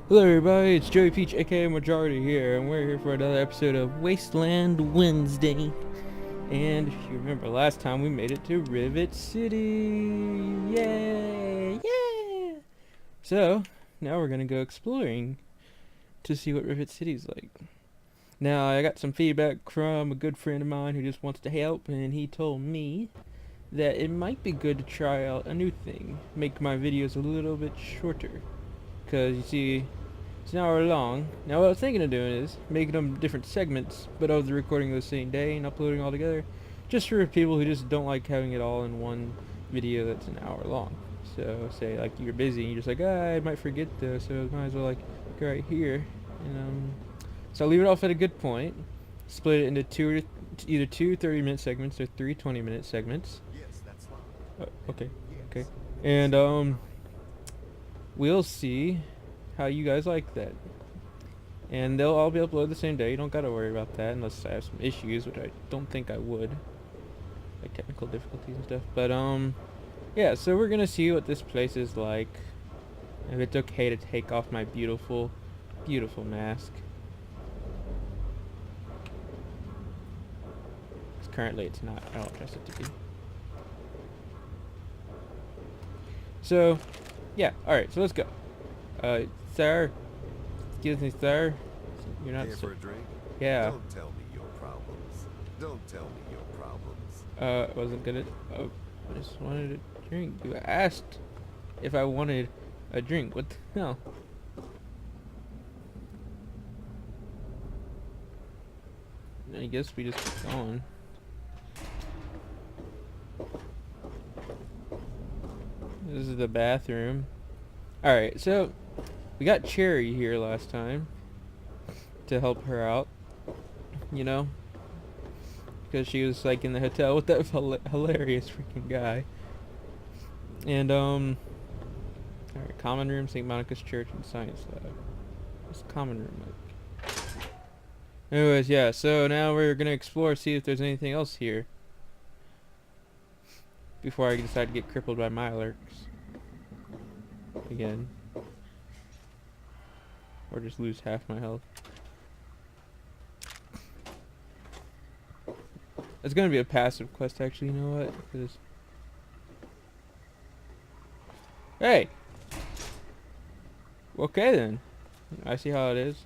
Hello everybody, it's Joey Peach aka Morejoeridi here, and we're here for another episode of Wasteland Wednesday. And if you remember last time we made it to Rivet City. Yay! Yeah! So, now we're gonna go exploring to see what Rivet City's like. Now, I got some feedback from a good friend of mine who just wants to help, and he told me that it might be good to try out a new thing. Make my videos a little bit shorter. Because, you see, it's an hour long. Now what I was thinking of doing is making them different segments, but of the recording of the same day and uploading all together, just for people who just don't like having it all in one video that's an hour long. So say like you're busy and you're just like, I might forget this, so might as well like go right here. And so I'll leave it off at a good point. Split it into either two 30-minute segments or three 20-minute segments. Yes, that's fine. Okay, okay. Yes. And we'll see how you guys like that. And they'll all be uploaded the same day. You don't gotta worry about that unless I have some issues, which I don't think I would, like technical difficulties and stuff. But yeah. So we're gonna see what this place is like. If it's okay to take off my beautiful, beautiful mask. 'Cause currently it's not. I don't trust it to be. So, yeah. All right. So let's go. Sir. Excuse me, sir. You're not. Here for a drink? Yeah. Don't tell me your problems. Don't tell me your problems. I wasn't gonna. Oh, I just wanted a drink. You asked if I wanted a drink. What the hell? I guess we just keep going. This is the bathroom. Alright, so we got Cherry here last time to help her out. You know? Because she was like in the hotel with that hilarious freaking guy. And alright, common room, St. Monica's Church and Science Lab. What's the common room like? Anyways, yeah, so now we're gonna explore, see if there's anything else here. Before I decide to get crippled by Mylarks. Again. Or just lose half my health. It's gonna be a passive quest, actually, you know what? 'Cause hey! Okay then. I see how it is.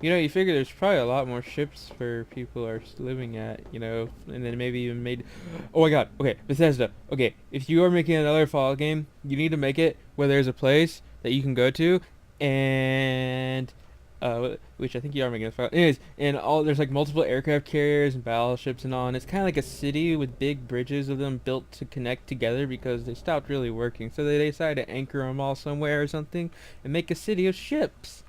You know, you figure there's probably a lot more ships where people are living at, you know, and then maybe even made... Oh my god, okay, Bethesda. Okay, if you are making another Fallout game, you need to make it where there's a place that you can go to, and... which I think you are making a Fallout. Anyways, and there's like multiple aircraft carriers and battleships and all, and it's kind of like a city with big bridges of them built to connect together because they stopped really working. So they decided to anchor them all somewhere or something and make a city of ships.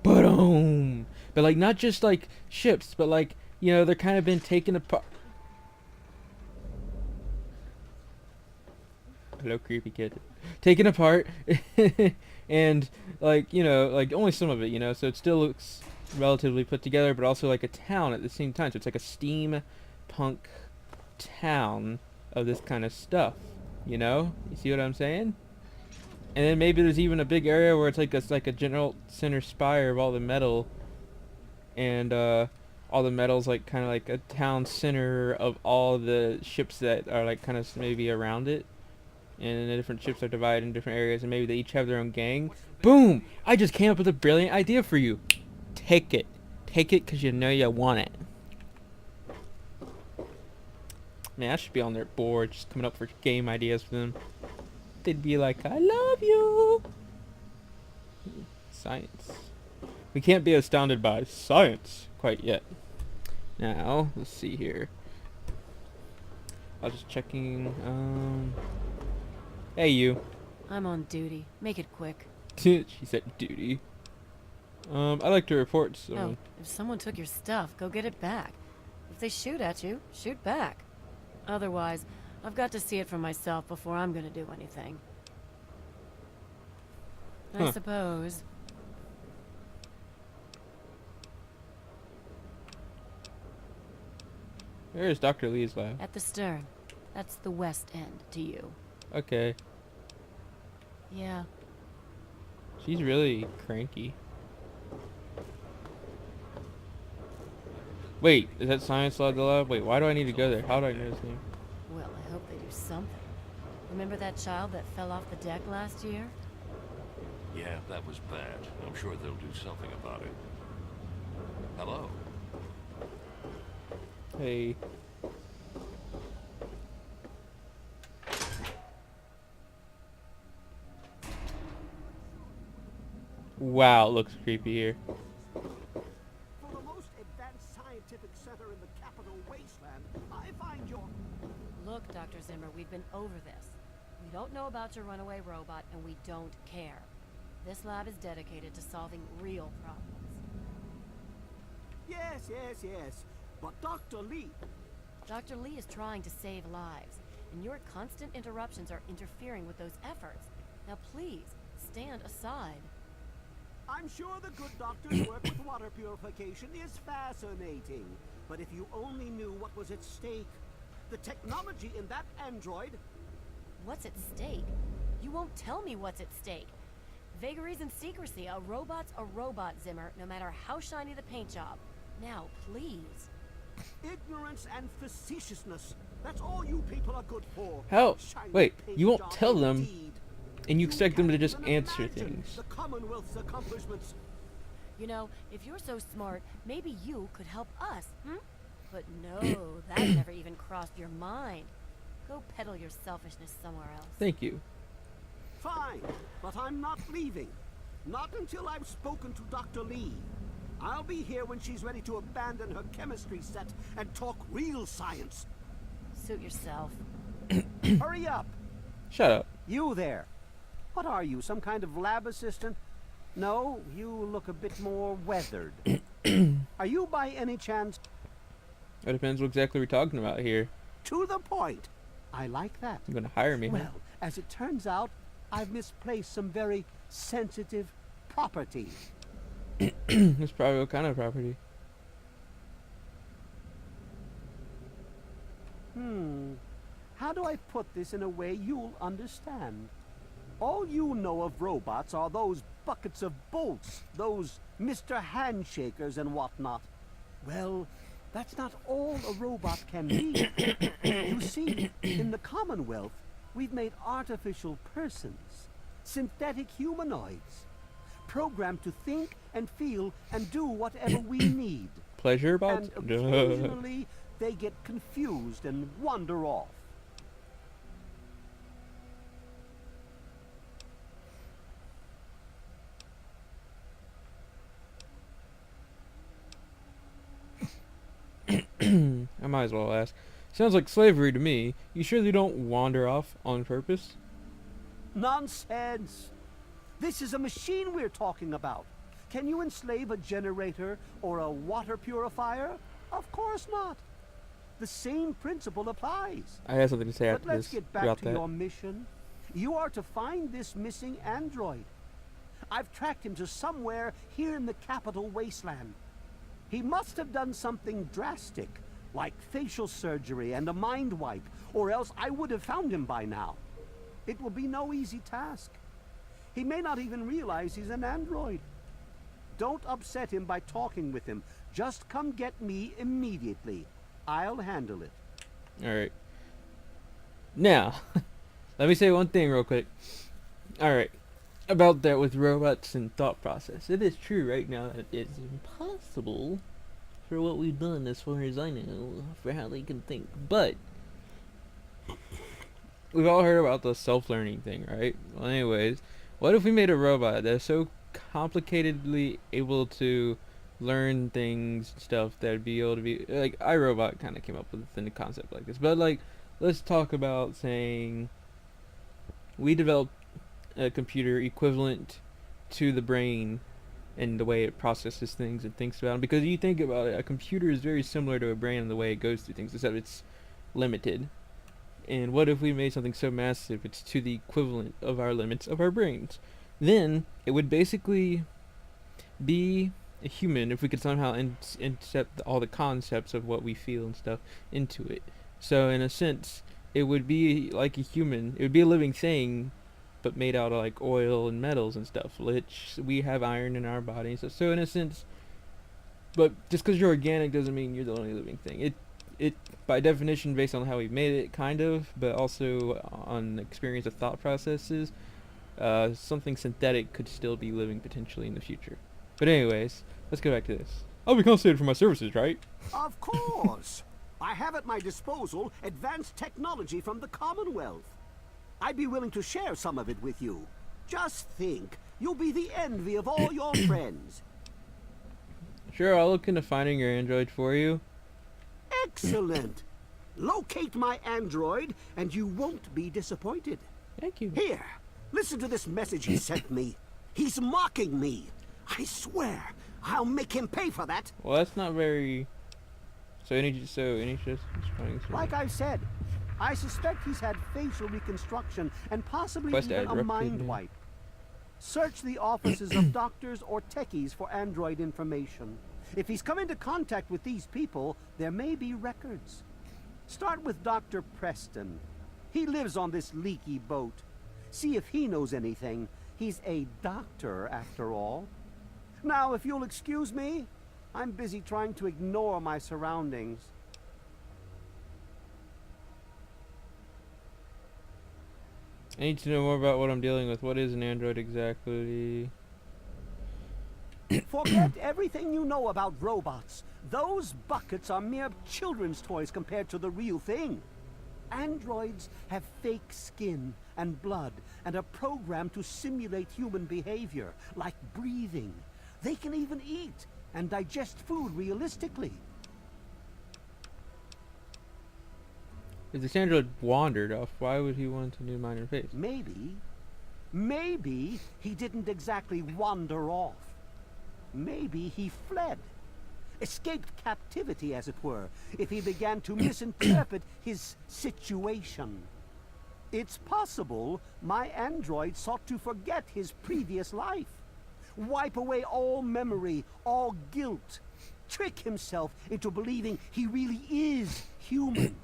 Boom! But like not just like ships, but like, you know, they're kind of been taken apart. Hello, creepy kid. Taken apart, and like, you know, like only some of it, you know. So it still looks relatively put together, but also like a town at the same time. So it's like a steampunk town of this kind of stuff. You know, you see what I'm saying? And then maybe there's even a big area where it's like a general center spire of all the metal, and all the metal's like kind of like a town center of all the ships that are like kind of maybe around it, and the different ships are divided in different areas, and maybe they each have their own gang. Boom! I just came up with a brilliant idea for you. Take it, because you know you want it. Man, I should be on their board, just coming up for game ideas for them. They'd be like, I love you. Science. We can't be astounded by science quite yet. Now, let's see here. I was just checking. Hey, you. I'm on duty. Make it quick. She said duty. I'd like to report to someone. Oh, if someone took your stuff, go get it back. If they shoot at you, shoot back. Otherwise, I've got to see it for myself before I'm gonna do anything. I suppose. Where's Dr. Lee's lab? At the stern. That's the west end to you. Okay. Yeah. She's really cranky. Wait, is that Science Lab? Wait, why do I need to go there? How do I know his name? Well, I hope they do something. Remember that child that fell off the deck last year? Yeah, that was bad. I'm sure they'll do something about it. Hello? Hey. Wow, it looks creepy here. For the most advanced scientific center in the capital wasteland, I find your... Look, Dr. Zimmer, we've been over this. We don't know about your runaway robot, and we don't care. This lab is dedicated to solving real problems. Yes. But Dr. Lee... Dr. Lee is trying to save lives, and your constant interruptions are interfering with those efforts. Now please, stand aside. I'm sure the good doctor's work with water purification is fascinating. But if you only knew what was at stake, the technology in that android... What's at stake? You won't tell me what's at stake. Vagaries and secrecy. A robot's a robot, Zimmer, no matter how shiny the paint job. Now, please. Ignorance and facetiousness. That's all you people are good for. How? Shiny Wait, paint you won't job tell them, indeed. and you expect them to can't just even answer imagine things. the Commonwealth's accomplishments. You know, if you're so smart, maybe you could help us, But no, that never even crossed your mind. Go peddle your selfishness somewhere else. Thank you. Fine, but I'm not leaving. Not until I've spoken to Dr. Lee. I'll be here when she's ready to abandon her chemistry set and talk real science. Suit yourself. Hurry up! Shut up. You there. What are you, some kind of lab assistant? No, you look a bit more weathered. Are you by any chance... It depends what exactly we're talking about here. To the point. I like that. You're gonna hire me, huh? Well, as it turns out, I've misplaced some very sensitive property. That's probably what kind of property. How do I put this in a way you'll understand? All you know of robots are those buckets of bolts, those Mr. Handshakers and whatnot. Well, that's not all a robot can be. You see, in the Commonwealth, we've made artificial persons, synthetic humanoids, programmed to think and feel and do whatever we need. Pleasure bots? And occasionally, they get confused and wander off. I might as well ask. Sounds like slavery to me. You sure they don't wander off on purpose? Nonsense! This is a machine we're talking about. Can you enslave a generator or a water purifier? Of course not. The same principle applies. I have something to say But after let's this get back about to that. your mission. You are to find this missing android. I've tracked him to somewhere here in the capital wasteland. He must have done something drastic, like facial surgery and a mind wipe, or else I would have found him by now. It will be no easy task. He may not even realize he's an android. Don't upset him by talking with him. Just come get me immediately. I'll handle it. Alright. Now, let me say one thing real quick. Alright. About that with robots and thought process. It is true right now that it's impossible for what we've done, as far as I know, for how they can think. But we've all heard about the self-learning thing, right? Well, anyways, what if we made a robot that's so complicatedly able to learn things, stuff that'd be able to be like iRobot kind of came up with a concept like this. But like, let's talk about saying we developed a computer equivalent to the brain and the way it processes things and thinks about them. Because you think about it, a computer is very similar to a brain in the way it goes through things, except it's limited. And what if we made something so massive it's to the equivalent of our limits of our brains? Then it would basically be a human if we could somehow incept all the concepts of what we feel and stuff into it. So in a sense, it would be like a human. It would be a living thing, but made out of like oil and metals and stuff, which we have iron in our bodies. So in a sense, but just because you're organic doesn't mean you're the only living thing. It by definition, based on how we made it, kind of, but also on experience of thought processes, something synthetic could still be living potentially in the future. But anyways, let's go back to this. I'll be compensated for my services, right? Of course. I have at my disposal advanced technology from the Commonwealth. I'd be willing to share some of it with you. Just think, you'll be the envy of all your friends. Sure, I'll look into finding your android for you. Excellent. Locate my android, and you won't be disappointed. Thank you. Here, listen to this message he sent me. He's mocking me. I swear, I'll make him pay for that. Well, that's not very... any just trying to... Like I said, I suspect he's had facial reconstruction and possibly Quest even ad a replicated mind me. wipe. Search the offices of doctors or techies for android information. If he's come into contact with these people, there may be records. Start with Dr. Preston. He lives on this leaky boat. See if he knows anything. He's a doctor, after all. Now, if you'll excuse me, I'm busy trying to ignore my surroundings. I need to know more about what I'm dealing with. What is an android exactly? Forget everything you know about robots. Those buckets are mere children's toys compared to the real thing. Androids have fake skin and blood and are programmed to simulate human behavior, like breathing. They can even eat and digest food realistically. If this android wandered off, why would he want to do mind interface? Maybe he didn't exactly wander off. Maybe he fled. Escaped captivity, as it were, if he began to misinterpret his situation. It's possible my android sought to forget his previous life. Wipe away all memory, all guilt. Trick himself into believing he really is human.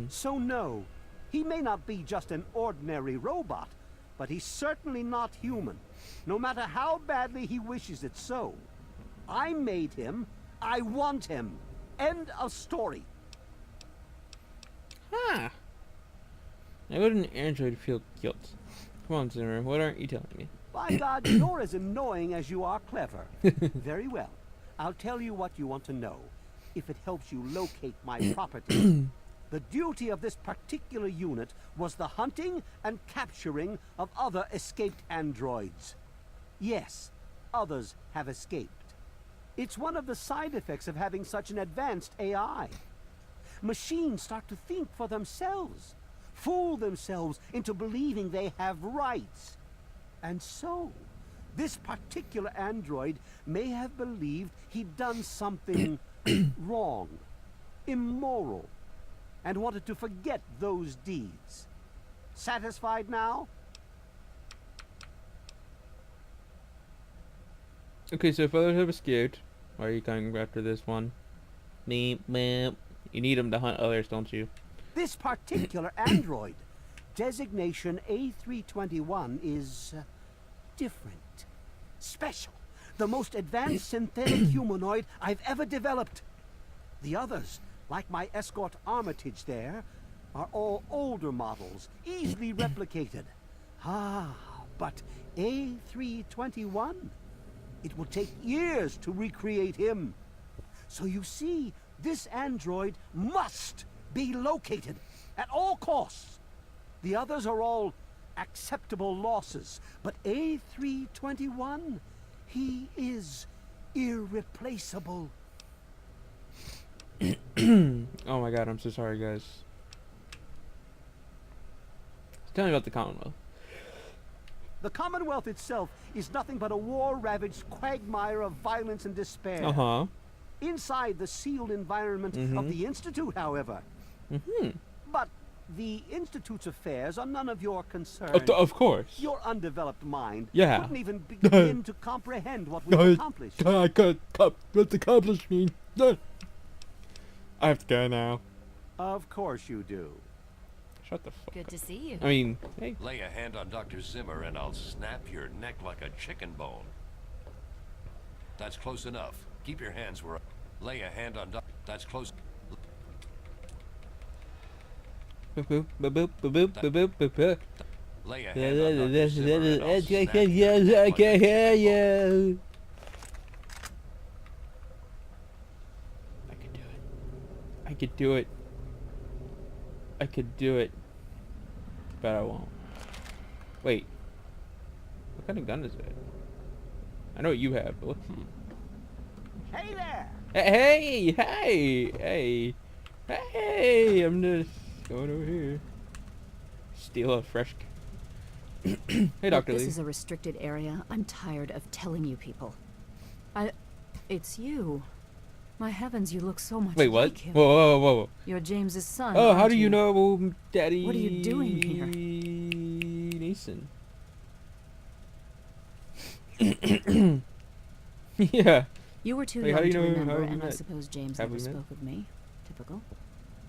So no, he may not be just an ordinary robot, but he's certainly not human, no matter how badly he wishes it so. I made him. I want him. End of story. Huh. Now would an android feel guilt? Come on, Zimmer, what aren't you telling me? By God, you're as annoying as you are clever. Very well. I'll tell you what you want to know, if it helps you locate my property. The duty of this particular unit was the hunting and capturing of other escaped androids. Yes, others have escaped. It's one of the side effects of having such an advanced AI. Machines start to think for themselves, fool themselves into believing they have rights. And so, this particular android may have believed he'd done something wrong, immoral, and wanted to forget those deeds. Satisfied now? Okay, so if others have escaped, why are you coming after this one? Meep, meep. You need them to hunt others, don't you? This particular android, designation A321, is different, special, the most advanced synthetic humanoid I've ever developed. The others, like my escort Armitage there, are all older models, easily replicated. Ah, but A321? It will take years to recreate him. So you see, this android must be located at all costs. The others are all acceptable losses, but A321, he is irreplaceable. Oh my god, I'm so sorry, guys. Tell me about the Commonwealth. The Commonwealth itself is nothing but a war-ravaged quagmire of violence and despair. Uh-huh. Inside the sealed environment of the Institute, however. But the Institute's affairs are none of your concern. Of course. Your undeveloped mind Yeah. wouldn't even begin to comprehend what we've accomplished. I can't. What's accomplished mean? I have to go now. Of course you do. Shut the fuck Good up. to see you. I mean, hey. Lay a hand on Dr. Zimmer and I'll snap your neck like a chicken bone. That's close enough. Keep your hands where... Lay a hand on That's close... Boop boop boop boop boop boop boop boop boop. Lay a hand on Dr. Zimmer and I'll snap your neck I like can a hear chicken bone. you. I could do it. I could do it. I could do it. But I won't. Wait. What kind of gun is it? I know what you have, but what? Hey there! Hey, hey, hey, hey! I'm just going over here. Steal a fresh. Hey, Look, Dr. this Lee. is a restricted area. I'm tired of telling you people. It's you. My heavens, you look so much Wait, what? like him. Whoa, whoa, whoa, whoa. You're James's son. Oh, how aren't do you know, Daddy? What are you doing here? Neeson. Yeah. You were too Wait, how young do you to know how remember, we and I met? suppose James Have never we met? spoke of me. Typical.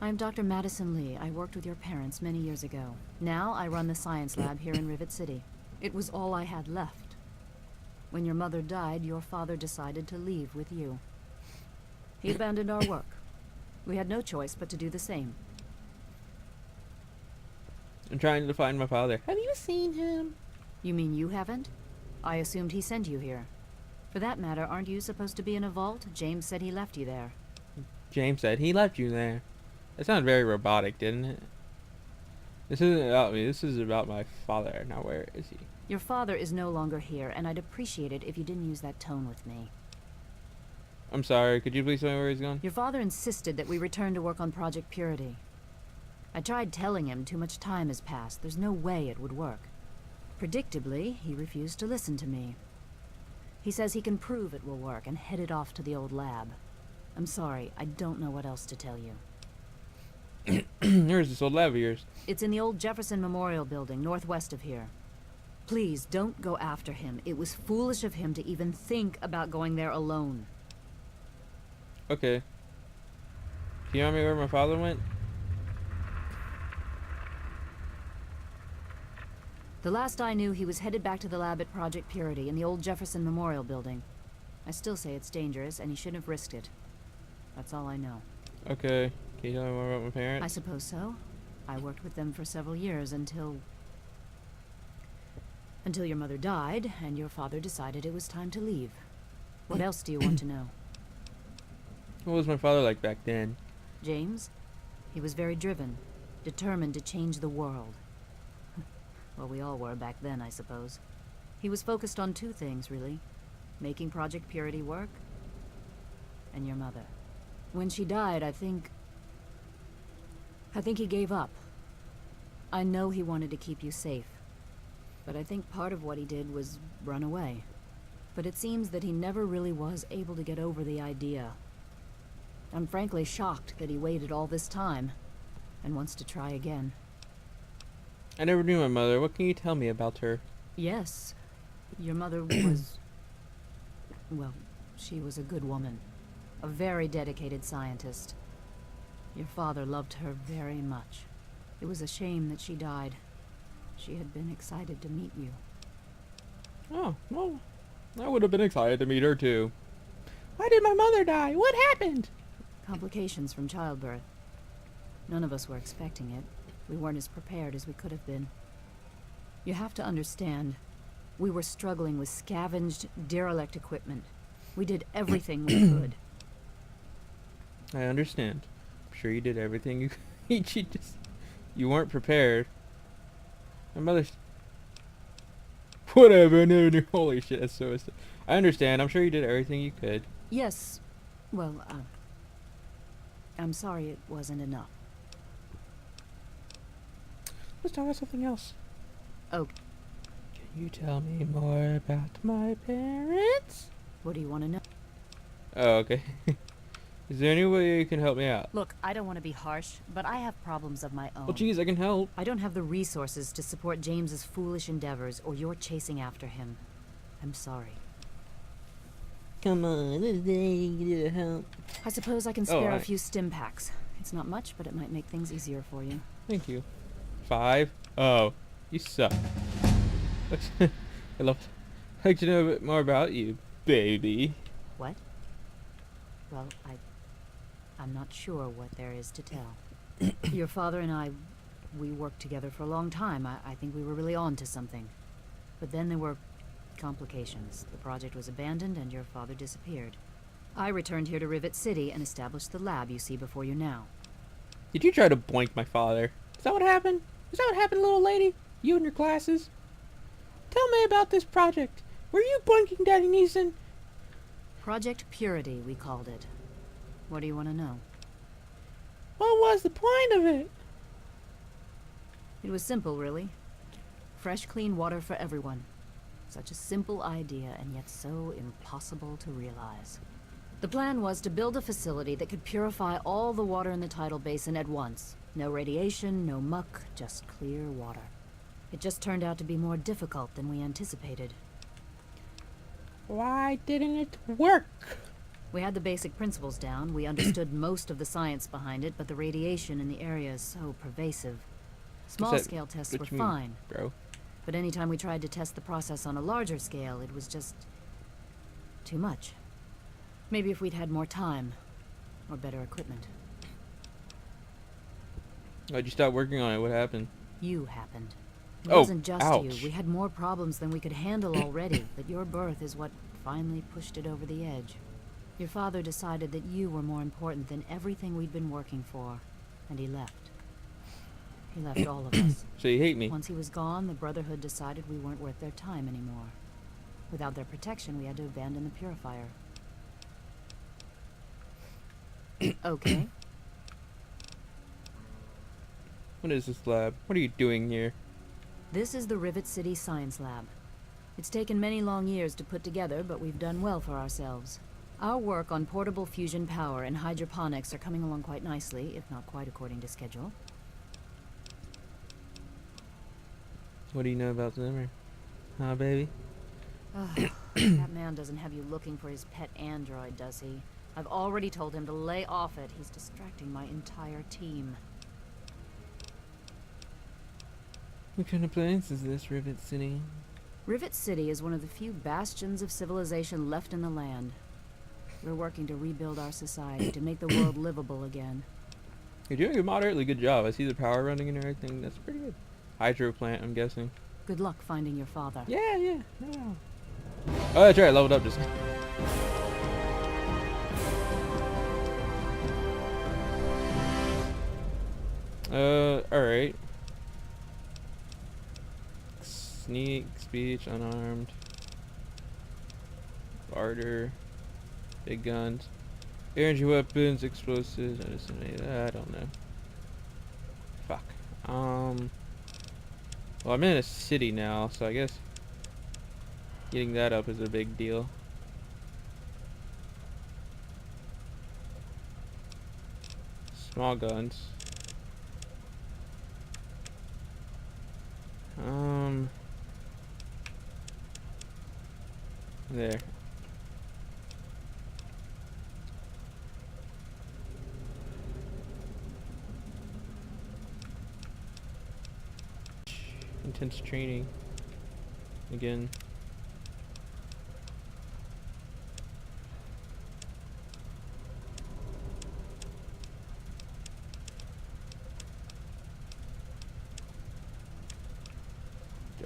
I'm Dr. Madison Lee. I worked with your parents many years ago. Now I run the science lab here in Rivet City. It was all I had left. When your mother died, your father decided to leave with you. He abandoned our work. We had no choice but to do the same. I'm trying to find my father. Have you seen him? You mean you haven't? I assumed he sent you here. For that matter, aren't you supposed to be in a vault? James said he left you there. James said he left you there. That sounded very robotic, didn't it? This isn't about me. This is about my father. Now, where is he? Your father is no longer here, and I'd appreciate it if you didn't use that tone with me. I'm sorry. Could you please tell me where he's gone? Your father insisted that we return to work on Project Purity. I tried telling him too much time has passed. There's no way it would work. Predictably, he refused to listen to me. He says he can prove it will work and headed off to the old lab. I'm sorry, I don't know what else to tell you. Here's this old lab of yours. It's in the old Jefferson Memorial Building, northwest of here. Please, don't go after him. It was foolish of him to even think about going there alone. Okay. Can you tell me where my father went? The last I knew, he was headed back to the lab at Project Purity in the old Jefferson Memorial Building. I still say it's dangerous, and he shouldn't have risked it. That's all I know. Okay. Can you tell me more about my I parents? suppose so. I worked with them for several years until your mother died, and your father decided it was time to leave. What else do you want to know? What was my father like back then? James? He was very driven, determined to change the world. Well, we all were back then, I suppose. He was focused on two things, really. Making Project Purity work, and your mother. When she died, I think he gave up. I know he wanted to keep you safe, but I think part of what he did was run away. But it seems that he never really was able to get over the idea. I'm frankly shocked that he waited all this time, and wants to try again. I never knew my mother. What can you tell me about her? Yes, your mother was... well, she was a good woman. A very dedicated scientist. Your father loved her very much. It was a shame that she died. She had been excited to meet you. Oh, well, I would have been excited to meet her too. Why did my mother die? What happened? Complications from childbirth. None of us were expecting it. We weren't as prepared as we could have been. You have to understand, we were struggling with scavenged, derelict equipment. We did everything we could. I understand. I'm sure you did everything you could. You weren't prepared. My mother's... Whatever, I never knew. Holy shit, that's so... I understand. I'm sure you did everything you could. Yes, well, I'm sorry it wasn't enough. Let's talk about something else. Oh, Can you tell me more about my parents? what do you want to know? Oh, okay. Is there any way you can help me out? Look, I don't want to be harsh, but I have problems of my own. Well, geez, I can help. I don't have the resources to support James's foolish endeavors, or your chasing after him. I'm sorry. Come on, let's get help. I suppose I can Oh, spare a right. few stim packs. It's not much, but it might make things easier for you. Thank you. 5? Oh, you suck. I'd like to know a bit more about you, baby. What? Well, I'm not sure what there is to tell. Your father and I, we worked together for a long time. I think we were really on to something. But then there were complications. The project was abandoned and your father disappeared. I returned here to Rivet City and established the lab you see before you now. Did you try to boink my father? Is that what happened? Is that what happened, little lady? You and your classes? Tell me about this project. Were you boinking Daddy Neeson? Project Purity, we called it. What do you want to know? What was the point of it? It was simple, really. Fresh, clean water for everyone. Such a simple idea, and yet so impossible to realize. The plan was to build a facility that could purify all the water in the tidal basin at once. No radiation, no muck, just clear water. It just turned out to be more difficult than we anticipated. Why didn't it work? We had the basic principles down. We understood most of the science behind it, but the radiation in the area is so pervasive. Small-scale tests were fine, bro. but anytime we tried to test the process on a larger scale, it was just too much. Maybe if we'd had more time, or better equipment. Why'd you stop working on it? What happened? You happened. It Oh, wasn't just ouch. you. We had more problems than we could handle already, but your birth is what finally pushed it over the edge. Your father decided that you were more important than everything we'd been working for, and he left. He left all of us. So you hate me? Once he was gone, the Brotherhood decided we weren't worth their time anymore. Without their protection, we had to abandon the purifier. Okay. What is this lab? What are you doing here? This is the Rivet City Science Lab. It's taken many long years to put together, but we've done well for ourselves. Our work on portable fusion power and hydroponics are coming along quite nicely, if not quite according to schedule. What do you know about Zimmer? Huh, baby? That man doesn't have you looking for his pet android, does he? I've already told him to lay off it. He's distracting my entire team. What kind of place is this, Rivet City? Rivet City is one of the few bastions of civilization left in the land. We're working to rebuild our society, to make the world livable again. You're doing a moderately good job. I see the power running and everything. That's pretty good. Hydro plant, I'm guessing. Good luck finding your father. Yeah. No. Oh, that's right. I leveled up just now. Alright. Sneak, speech, unarmed. Barter. Big guns. Energy weapons, explosives, I don't know. Fuck. Well, I'm in a city now, so I guess getting that up is a big deal. Small guns. There. Intense training. Again.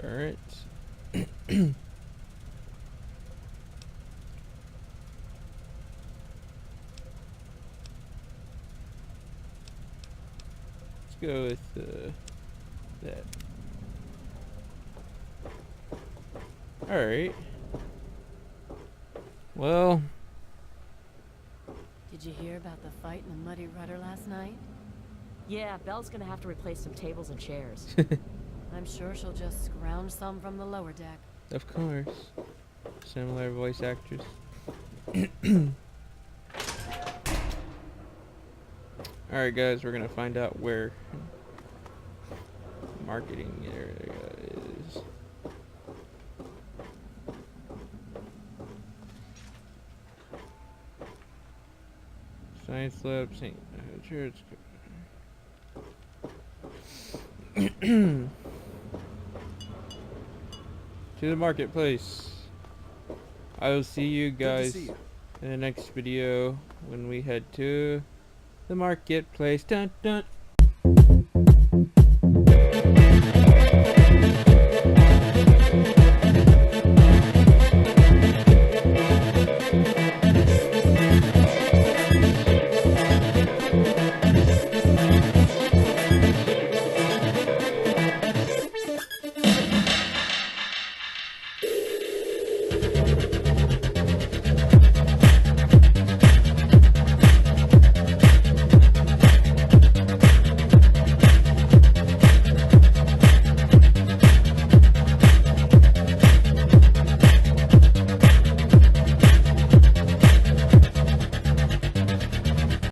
Dirt. Let's go with that. Alright. Well. Did you hear about the fight in the Muddy Rudder last night? Yeah, Belle's gonna have to replace some tables and chairs. I'm sure she'll just scrounge some from the lower deck. Of course. Similar voice actress. Alright guys, we're gonna find out where marketing area is. Science lab, St. Church. To the marketplace. I will see you guys see you. in the next video when we head to the marketplace. Dun dun.